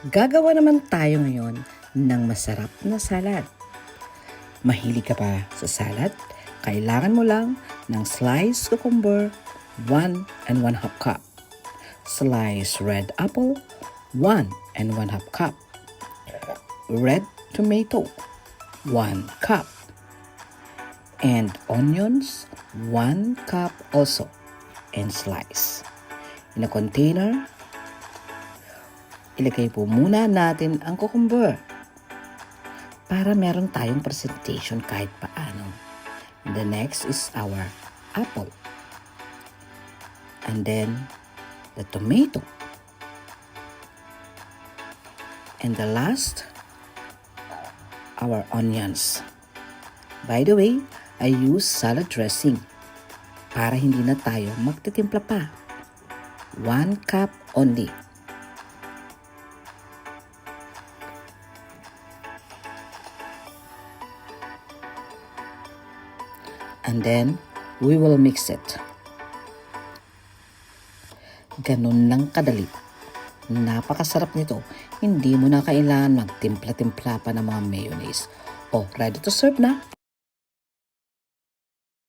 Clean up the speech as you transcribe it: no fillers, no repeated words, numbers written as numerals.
Gagawa naman tayo ngayon ng masarap na salad. Mahilig ka pa sa salad? Kailangan mo lang ng sliced cucumber, 1 and 1/2 cup. Sliced red apple, 1 and 1/2 cup. Red tomato, 1 cup. And onions, 1 cup also, and slice. In a container, ilagay po muna natin ang cucumber para meron tayong presentation kahit paano. And the next is our apple. And then the tomato. And the last, our onions. By the way, I use salad dressing para hindi na tayo magtitimpla pa. 1 cup only. And then, we will mix it. Ganun lang kadali. Napakasarap nito. Hindi mo na kailangan magtimpla-timpla pa ng mga mayonnaise. Oh, ready to serve na.